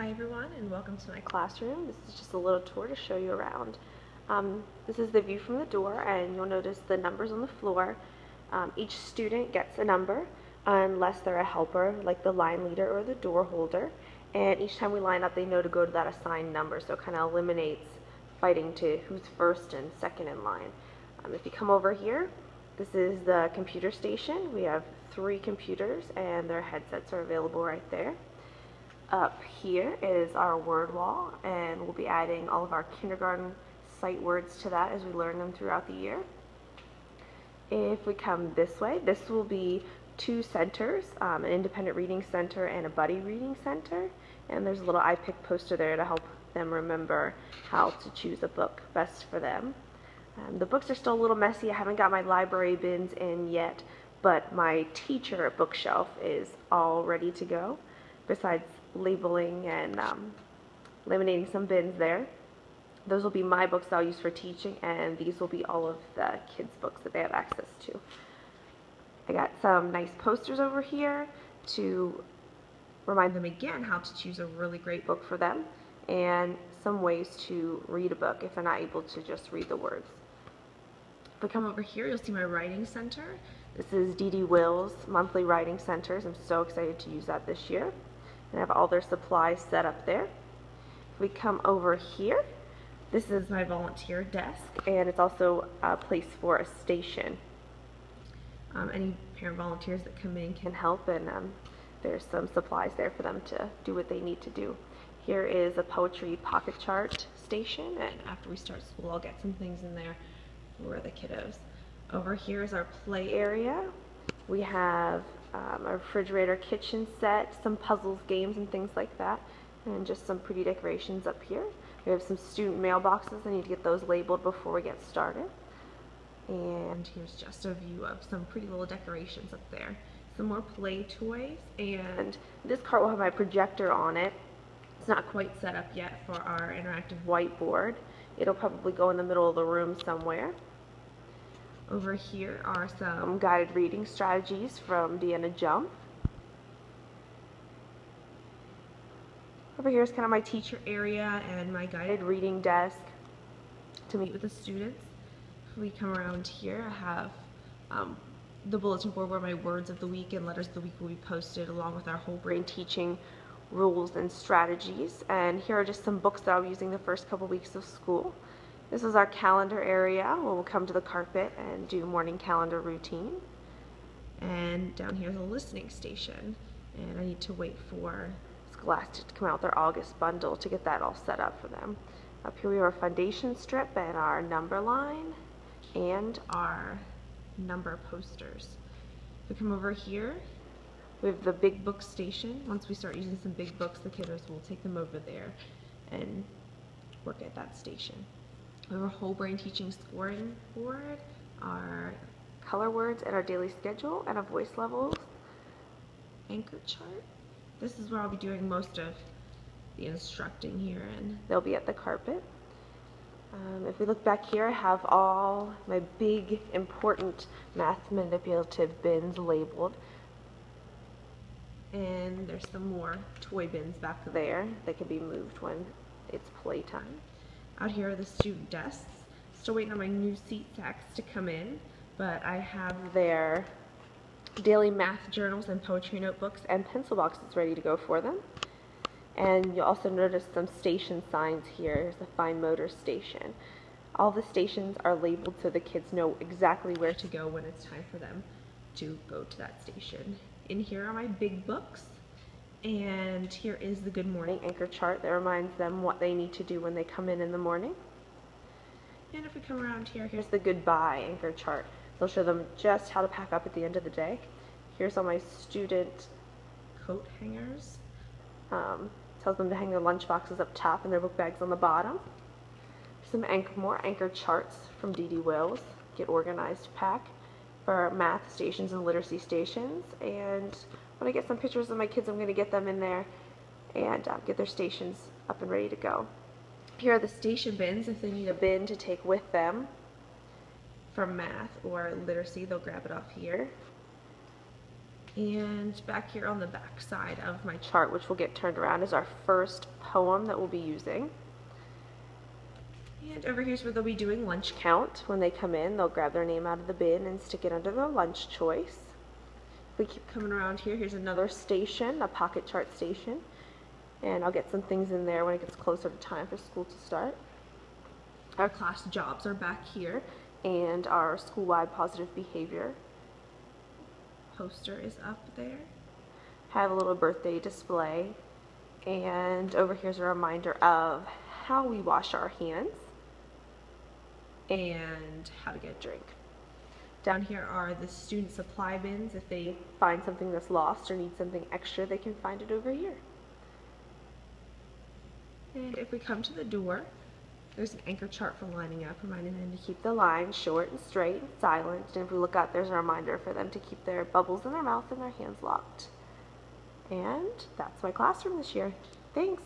Hi everyone, and welcome to my classroom. This is just a little tour to show you around. This is the view from the door, and you'll notice the numbers on the floor. Each student gets a number unless they're a helper, like the line leader or the door holder. And each time we line up, they know to go to that assigned number, so it kind of eliminates fighting to who's first and second in line. If you come over here, this is the computer station. We have 3 computers, and their headsets are available right there. Up here is our word wall, and we'll be adding all of our kindergarten sight words to that as we learn them throughout the year. If we come this way, this will be 2 centers, an independent reading center and a buddy reading center, and there's a little iPick poster there to help them remember how to choose a book best for them. The books are still a little messy. I haven't got my library bins in yet, but my teacher bookshelf is all ready to go, besides labeling and eliminating some bins there. Those will be my books that I'll use for teaching, and these will be all of the kids' books that they have access to. I got some nice posters over here to remind them again how to choose a really great book for them, and some ways to read a book if they're not able to just read the words. If we come over here, you'll see my writing center. This is D.D. Will's monthly writing centers. I'm so excited to use that this year. And have all their supplies set up there. If we come over here, this is my volunteer desk, and it's also a place for a station. Any parent volunteers that come in can help, and there's some supplies there for them to do what they need to do. Here is a poetry pocket chart station, and after we start school, I'll get some things in there for the kiddos. Over here is our play area. We have a refrigerator kitchen set, some puzzles, games, and things like that, and just some pretty decorations up here. We have some student mailboxes. I need to get those labeled before we get started. And here's just a view of some pretty little decorations up there. Some more play toys, and this cart will have my projector on it. It's not quite set up yet for our interactive whiteboard. It'll probably go in the middle of the room somewhere. Over here are some guided reading strategies from Deanna Jump. Over here is kind of my teacher area and my guided reading desk to meet with the students. If we come around here, I have the bulletin board where my words of the week and letters of the week will be posted, along with our whole brain teaching rules and strategies. And here are just some books that I'll be using the first couple weeks of school. This is our calendar area where we'll come to the carpet and do morning calendar routine. And down here is a listening station, and I need to wait for Scholastic to come out with their August bundle to get that all set up for them. Up here we have our foundation strip and our number line and our number posters. If we come over here, we have the big book station. Once we start using some big books, the kiddos will take them over there and work at that station. We have our whole brain teaching scoring board, our color words, and our daily schedule, and our voice levels anchor chart. This is where I'll be doing most of the instructing here, and they'll be at the carpet. If we look back here, I have all my big important math manipulative bins labeled, and there's some more toy bins back there that can be moved when it's playtime. Out here are the student desks. Still waiting on my new seat sacks to come in, but I have their daily math journals and poetry notebooks and pencil boxes ready to go for them. And you'll also notice some station signs here. Here's the fine motor station. All the stations are labeled so the kids know exactly where to go when it's time for them to go to that station. In here are my big books. And here is the Good Morning anchor chart that reminds them what they need to do when they come in the morning. And if we come around here, here's the Goodbye anchor chart. They'll show them just how to pack up at the end of the day. Here's all my student coat hangers. Tells them to hang their lunch boxes up top and their book bags on the bottom. Some more anchor charts from D.D. Will's Get Organized pack for math stations and literacy stations. And when I get some pictures of my kids, I'm going to get them in there and get their stations up and ready to go. Here are the station bins. If they need a bin to take with them from math or literacy, they'll grab it off here. And back here on the back side of my chart, which will get turned around, is our first poem that we'll be using. And over here's where they'll be doing lunch count. When they come in, they'll grab their name out of the bin and stick it under their lunch choice. If we keep coming around here, here's another station, a pocket chart station. And I'll get some things in there when it gets closer to time for school to start. Our class jobs are back here, and our school-wide positive behavior poster is up there. Have a little birthday display, and over here's a reminder of how we wash our hands and how to get a drink. Down here are the student supply bins. If they find something that's lost or need something extra, they can find it over here. And if we come to the door, there's an anchor chart for lining up, reminding them to keep the line short and straight and silent. And if we look out, there's a reminder for them to keep their bubbles in their mouth and their hands locked. And that's my classroom this year. Thanks.